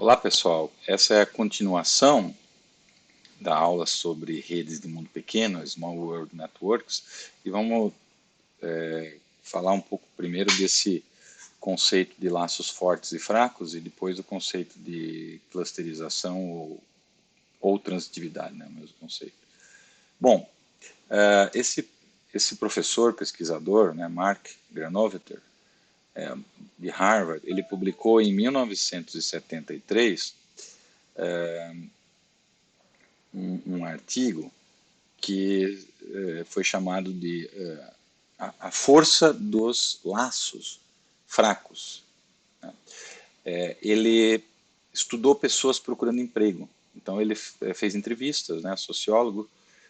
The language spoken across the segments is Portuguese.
Olá pessoal, essa é a continuação da aula sobre redes de mundo pequeno, Small World Networks, e vamos falar um pouco primeiro desse conceito de laços fortes e fracos e depois o conceito de clusterização ou transitividade, né, o mesmo conceito. Bom, esse professor, pesquisador, né, Mark Granovetter, de Harvard, ele publicou em 1973 um artigo que foi chamado de a força dos laços fracos. Né? Ele estudou pessoas procurando emprego. Então ele fez entrevistas, né, sociólogo,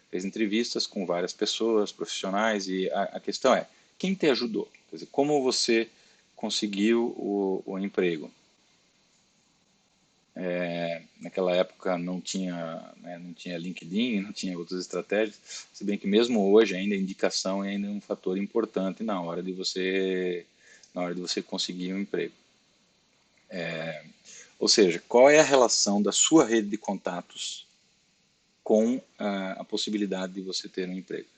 fez entrevistas com várias pessoas, profissionais, e a questão é, quem te ajudou? Quer dizer, como você conseguiu o emprego? Naquela época não tinha LinkedIn, não tinha outras estratégias, se bem que mesmo hoje ainda a indicação é ainda um fator importante na hora de você conseguir um emprego. Ou seja, qual é a relação da sua rede de contatos com a possibilidade de você ter um emprego?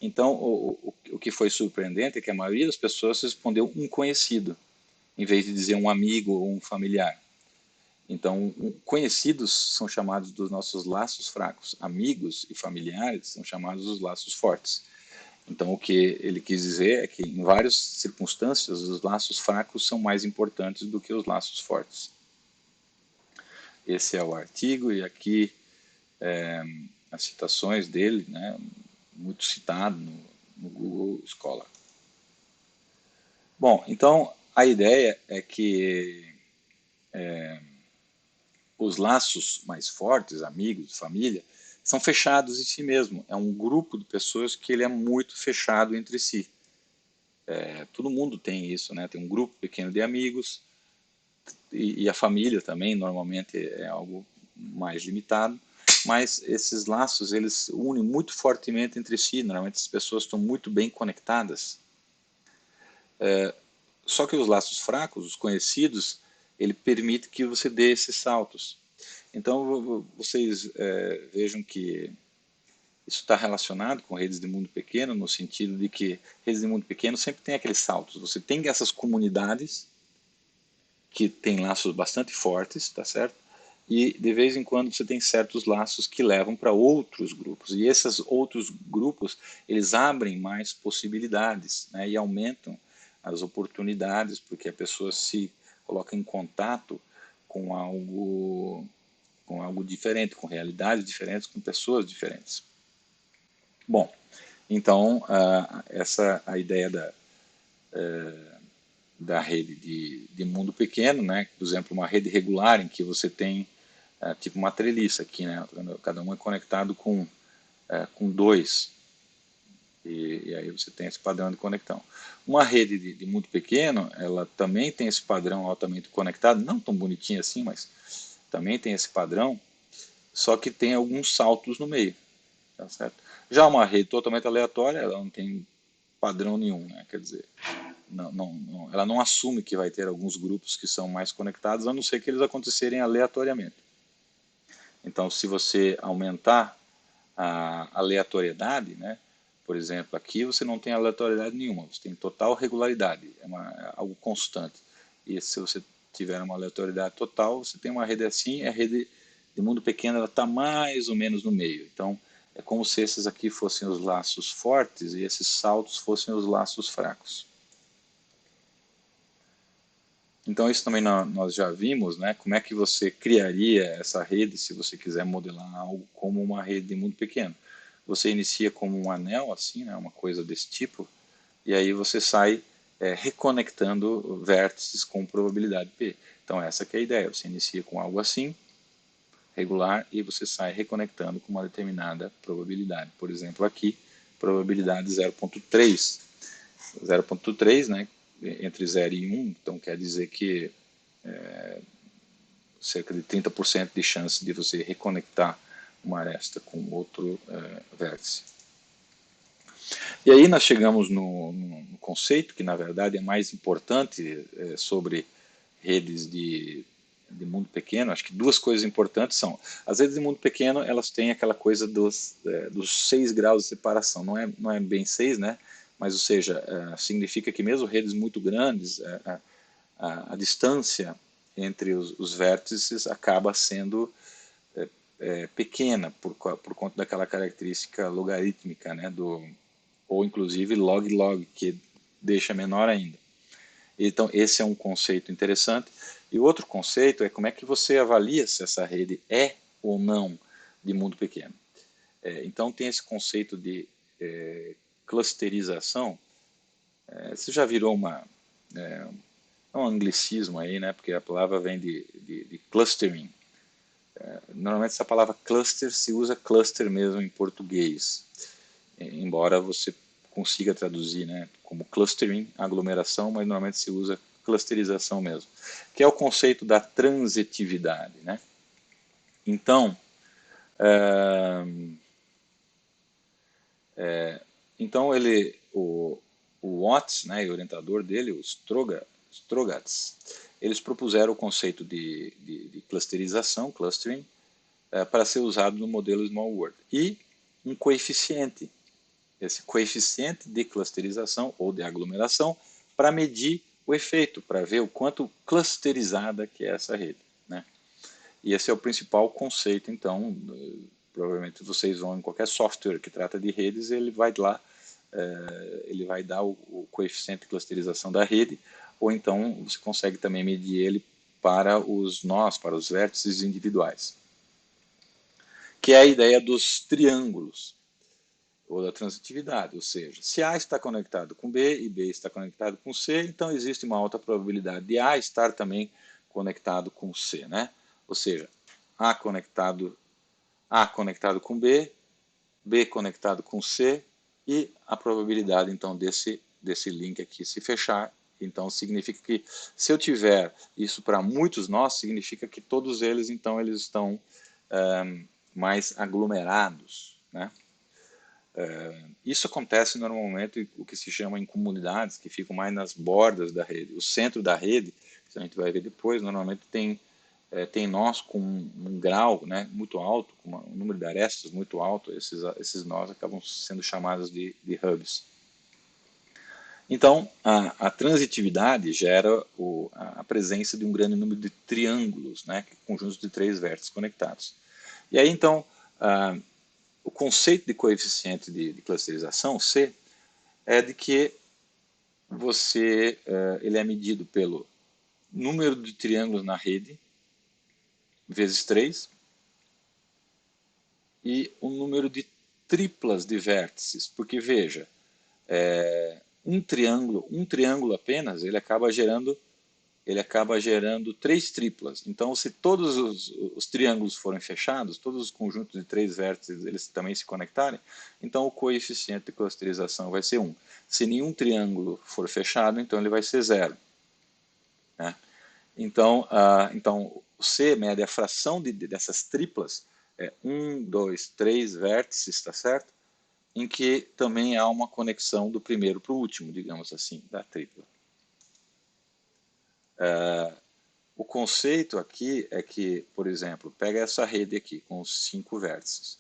Então, o que foi surpreendente é que a maioria das pessoas respondeu um conhecido, em vez de dizer um amigo ou um familiar. Então, conhecidos são chamados dos nossos laços fracos, amigos e familiares são chamados dos laços fortes. Então, o que ele quis dizer é que, em várias circunstâncias, os laços fracos são mais importantes do que os laços fortes. Esse é o artigo, e aqui as citações dele, né, muito citado no Google Scholar. Bom, então a ideia é que os laços mais fortes, amigos, família, são fechados em si mesmo. É um grupo de pessoas que ele é muito fechado entre si. Todo mundo tem isso, né? Tem um grupo pequeno de amigos e a família também normalmente é algo mais limitado. Mas esses laços eles unem muito fortemente entre si. Normalmente as pessoas estão muito bem conectadas. Só que os laços fracos, os conhecidos, ele permite que você dê esses saltos. Então vocês vejam que isso está relacionado com redes de mundo pequeno, no sentido de que redes de mundo pequeno sempre tem aqueles saltos. Você tem essas comunidades que têm laços bastante fortes, tá certo? E de vez em quando você tem certos laços que levam para outros grupos. E esses outros grupos, eles abrem mais possibilidades, né? E aumentam as oportunidades, porque a pessoa se coloca em contato com algo diferente, com realidades diferentes, com pessoas diferentes. Bom, então essa a ideia da rede de mundo pequeno, né? Por exemplo, uma rede regular em que você tem tipo uma treliça aqui, né? Cada um é conectado com dois, e aí você tem esse padrão de conexão. Uma rede de mundo pequeno, ela também tem esse padrão altamente conectado, não tão bonitinho assim, mas também tem esse padrão, só que tem alguns saltos no meio, tá certo? Já uma rede totalmente aleatória, ela não tem padrão nenhum, né? Quer dizer, ela não assume que vai ter alguns grupos que são mais conectados, a não ser que eles acontecerem aleatoriamente. Então, se você aumentar a aleatoriedade, né? Por exemplo, aqui você não tem aleatoriedade nenhuma, você tem total regularidade, é algo constante. E se você tiver uma aleatoriedade total, você tem uma rede assim, a rede de mundo pequeno ela está mais ou menos no meio. Então, é como se esses aqui fossem os laços fortes e esses saltos fossem os laços fracos. Então isso também nós já vimos, né? Como é que você criaria essa rede se você quiser modelar algo como uma rede de mundo pequeno. Você inicia como um anel, assim, né? Uma coisa desse tipo, e aí você sai reconectando vértices com probabilidade P. Então essa que é a ideia, você inicia com algo assim, regular, e você sai reconectando com uma determinada probabilidade. Por exemplo, aqui, probabilidade 0.3. 0.3, né? Entre 0 e 1, então quer dizer que cerca de 30% de chance de você reconectar uma aresta com outro vértice. E aí nós chegamos no conceito que na verdade é mais importante sobre redes de de mundo pequeno, acho que duas coisas importantes são, as redes de mundo pequeno, elas têm aquela coisa dos 6 graus de separação, não é bem 6, né? Mas, ou seja, significa que mesmo redes muito grandes, a distância entre os vértices acaba sendo pequena por conta daquela característica logarítmica, né? Ou inclusive log-log, que deixa menor ainda. Então, esse é um conceito interessante. E outro conceito é como é que você avalia se essa rede é ou não de mundo pequeno. Então, tem esse conceito de clusterização. Você já virou um anglicismo aí, né? Porque a palavra vem de clustering. Normalmente essa palavra cluster se usa cluster mesmo em português, embora você consiga traduzir, né, como clustering, aglomeração, mas normalmente se usa clusterização mesmo, que é o conceito da transitividade, né? Então, o Watts, né, e o orientador dele, o Strogatz, eles propuseram o conceito de clusterização, clustering, para ser usado no modelo Small World. E um coeficiente, esse coeficiente de clusterização ou de aglomeração, para medir o efeito, para ver o quanto clusterizada que é essa rede, né? E esse é o principal conceito, então, provavelmente vocês vão em qualquer software que trata de redes, ele vai lá, ele vai dar o coeficiente de clusterização da rede, ou então você consegue também medir ele para os nós, para os vértices individuais, que é a ideia dos triângulos, ou da transitividade, ou seja, se A está conectado com B e B está conectado com C, então existe uma alta probabilidade de A estar também conectado com C, né? Ou seja, A conectado com B, B conectado com C, e a probabilidade então desse link aqui se fechar. Então significa que se eu tiver isso para muitos nós, significa que todos eles então eles estão mais aglomerados, né? Isso acontece normalmente o que se chama em comunidades que ficam mais nas bordas da rede. O centro da rede, que a gente vai ver depois, normalmente tem nós com um grau, né, muito alto, com um número de arestas muito alto. Esses nós acabam sendo chamados de hubs. Então, a transitividade gera a presença de um grande número de triângulos, né, conjuntos de 3 vértices conectados. E aí, então, o conceito de coeficiente de clusterização, C, é de que ele é medido pelo número de triângulos na rede, vezes 3, e o número de triplas de vértices, porque veja, um triângulo apenas, ele acaba gerando 3 triplas. Então, se todos os triângulos forem fechados, todos os conjuntos de 3 vértices eles também se conectarem, então o coeficiente de clusterização vai ser 1. Se nenhum triângulo for fechado, então ele vai ser 0. Né? Então, o C mede a fração dessas triplas, 1, 2, 3 vértices, está certo? Em que também há uma conexão do primeiro para o último, digamos assim, da tripla. O conceito aqui é que, por exemplo, pega essa rede aqui com os 5 vértices.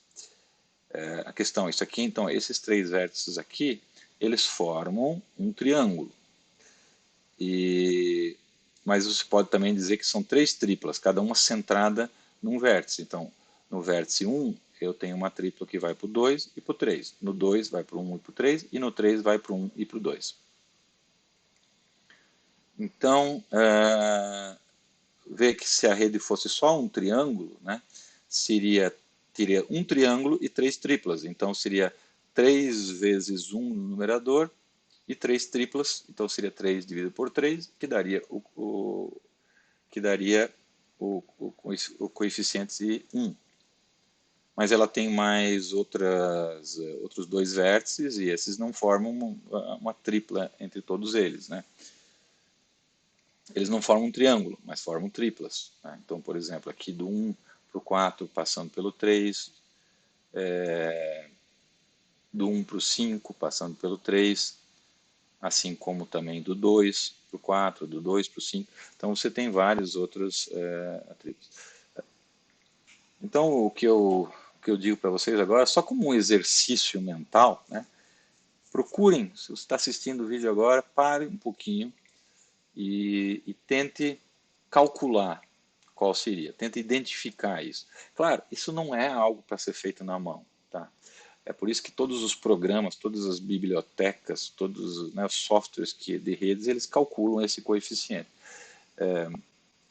A questão é isso aqui, então, esses 3 vértices aqui, eles formam um triângulo. Mas você pode também dizer que são 3 triplas, cada uma centrada num vértice. Então, no vértice 1, eu tenho uma tripla que vai para o 2 e para o 3. No 2 vai para o 1 e para o 3, e no 3 vai para o 1 e para o 2. Então, ver que se a rede fosse só um triângulo, né, teria um triângulo e 3 triplas. Então, seria 3 vezes 1 no numerador e 3 triplas. Então, seria 3 dividido por 3, que daria o coeficiente de 1. Mas ela tem mais outros 2 vértices, e esses não formam uma tripla entre todos eles, né? Eles não formam um triângulo, mas formam triplas. Né? Então, por exemplo, aqui do 1 para o 4, passando pelo 3, do 1 para o 5, passando pelo 3, assim como também do 2 para o 4, do 2 para o 5. Então você tem vários outros atributos. Então o que eu digo para vocês agora, só como um exercício mental, né? Procurem, se você está assistindo o vídeo agora, pare um pouquinho e tente calcular qual seria, tente identificar isso. Claro, isso não é algo para ser feito na mão, tá? É por isso que todos os programas, todas as bibliotecas, todos, né, os softwares de redes, eles calculam esse coeficiente.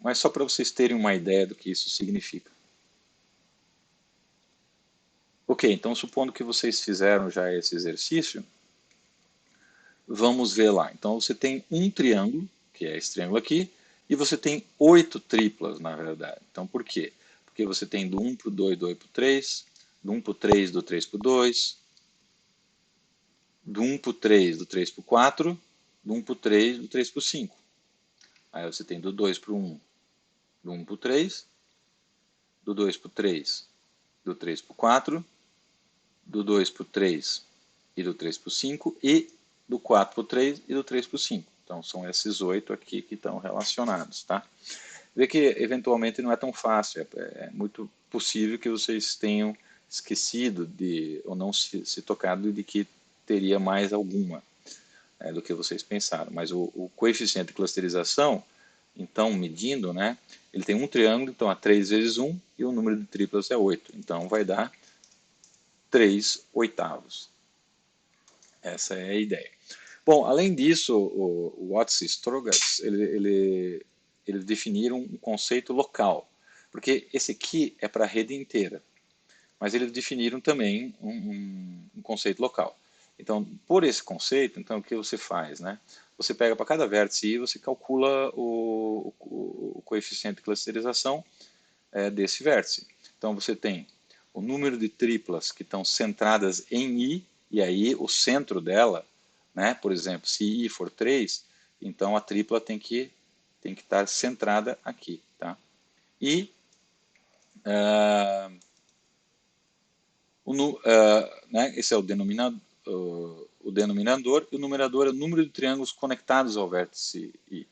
Mas só para vocês terem uma ideia do que isso significa. Ok, então supondo que vocês fizeram já esse exercício, vamos ver lá. Então você tem um triângulo, que é esse triângulo aqui, e você tem 8 triplas, na verdade. Então por quê? Porque você tem do 1 para o 2, do 2 para o 3, do 1 para o 3, do 3 para o 2, do 1 para o 3, do 3 para o 4, do 1 para o 3, do 3 para o 5. Aí você tem do 2 para o 1, do 1 para o 3, do 2 para o 3, do 3 para o 4, do 2 para o 3 e do 3 para o 5, e do 4 para o 3 e do 3 para o 5. Então são esses 8 aqui que estão relacionados, tá? Vê que eventualmente não é tão fácil, é muito possível que vocês tenham esquecido ou não se tocado de que teria mais alguma do que vocês pensaram. Mas o coeficiente de clusterização, então, medindo, né, ele tem um triângulo, então é 3 vezes 1, e o número de triplas é 8. Então vai dar 3 oitavos. Essa é a ideia. Bom, além disso, o Watts e Strogatz, eles definiram um conceito local, porque esse aqui é para a rede inteira, mas eles definiram também um conceito local. Então, por esse conceito, então o que você faz, né? Você pega para cada vértice e você calcula o coeficiente de clusterização desse vértice. Então você tem o número de triplas que estão centradas em I, e aí o centro dela, né? Por exemplo, se I for 3, então a tripla tem que estar centrada aqui, tá? E né, esse é o denominador, e o numerador é o número de triângulos conectados ao vértice I.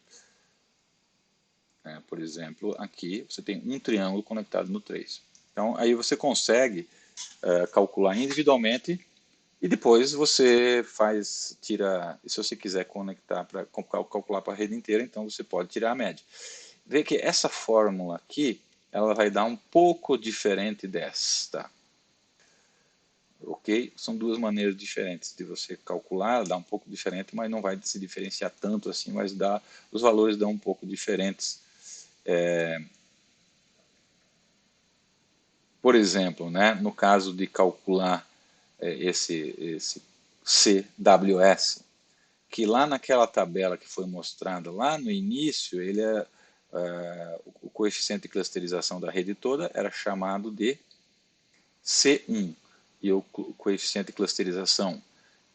Por exemplo, aqui você tem um triângulo conectado no 3. Então, aí você consegue calcular individualmente e depois você se você quiser conectar para calcular para a rede inteira, então você pode tirar a média. Vê que essa fórmula aqui, ela vai dar um pouco diferente desta. Ok? São duas maneiras diferentes de você calcular, dá um pouco diferente, mas não vai se diferenciar tanto assim, mas os valores dão um pouco diferentes. Por exemplo, né, no caso de calcular esse CWS, que lá naquela tabela que foi mostrada lá no início, o coeficiente de clusterização da rede toda era chamado de C1, e o coeficiente de clusterização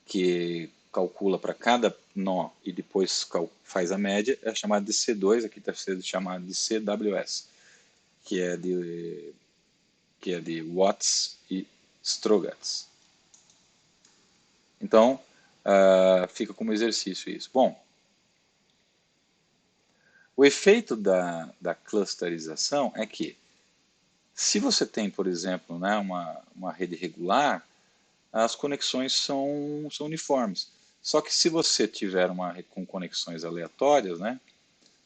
que calcula para cada nó e depois faz a média é chamado de C2, aqui está sendo chamado de CWS, que é de Watts e Strogatz. Então, fica como exercício isso. Bom, o efeito da clusterização é que, se você tem, por exemplo, né, uma rede regular, as conexões são uniformes. Só que se você tiver uma rede com conexões aleatórias, né,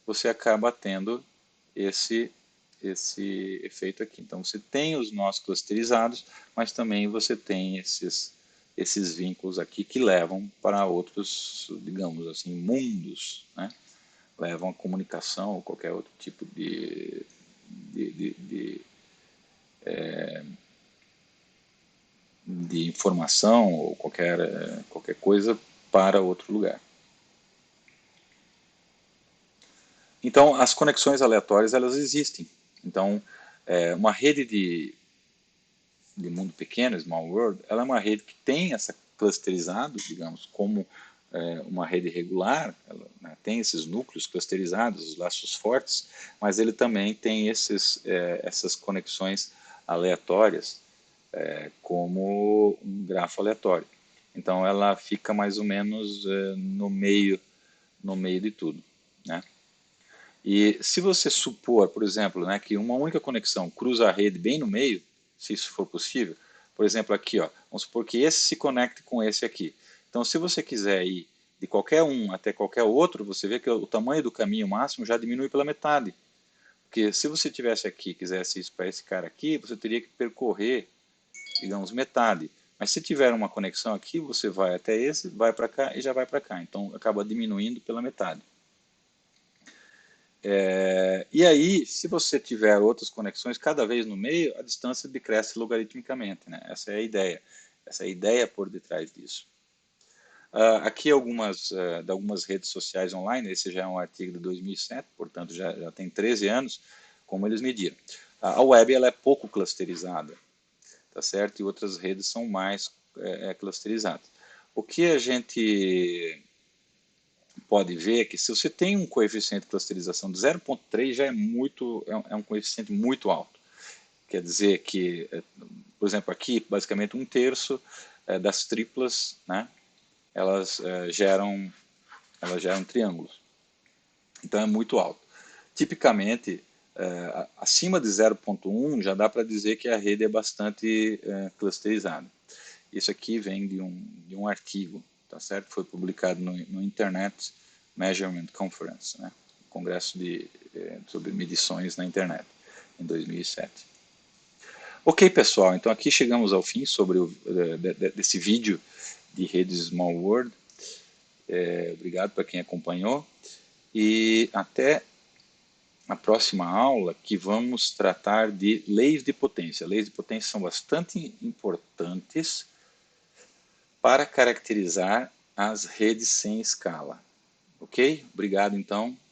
você acaba tendo esse efeito aqui. Então você tem os nós clusterizados, mas também você tem esses vínculos aqui que levam para outros, digamos assim, mundos, né? Levam a comunicação ou qualquer outro tipo de informação ou qualquer coisa para outro lugar. Então, as conexões aleatórias, elas existem. Então, uma rede de mundo pequeno, small world, ela é uma rede que tem essa clusterizado, digamos, como uma rede regular, ela, né, tem esses núcleos clusterizados, os laços fortes, mas ele também tem essas conexões aleatórias, como um grafo aleatório. Então ela fica mais ou menos no meio de tudo. né? E se você supor, por exemplo, né, que uma única conexão cruza a rede bem no meio, se isso for possível, por exemplo aqui, ó, vamos supor que esse se conecte com esse aqui. Então, se você quiser ir de qualquer um até qualquer outro, você vê que o tamanho do caminho máximo já diminui pela metade. Porque se você tivesse aqui, quisesse isso para esse cara aqui, você teria que percorrer, digamos, metade. Mas se tiver uma conexão aqui, você vai até esse, vai para cá e já vai para cá. Então acaba diminuindo pela metade. E aí, se você tiver outras conexões cada vez no meio, a distância decresce logaritmicamente, né? Essa é a ideia. Essa é a ideia por detrás disso. Aqui de algumas redes sociais online, esse já é um artigo de 2007, portanto já tem 13 anos, como eles mediram. A web ela é pouco clusterizada, tá certo? E outras redes são mais clusterizadas. O que a gente pode ver que se você tem um coeficiente de clusterização de 0,3 já é um coeficiente muito alto. Quer dizer que, por exemplo, aqui basicamente um terço das triplas, né, elas geram triângulos. Então é muito alto. Tipicamente, acima de 0,1 já dá para dizer que a rede é bastante clusterizada. Isso aqui vem de um artigo, tá certo? Foi publicado no Internet Measurement Conference, né? Congresso sobre medições na internet, em 2007. Ok, pessoal, então aqui chegamos ao fim desse vídeo de redes Small World. Obrigado para quem acompanhou e até a próxima aula, que vamos tratar de leis de potência. Leis de potência são bastante importantes para caracterizar as redes sem escala. Ok? Obrigado, então.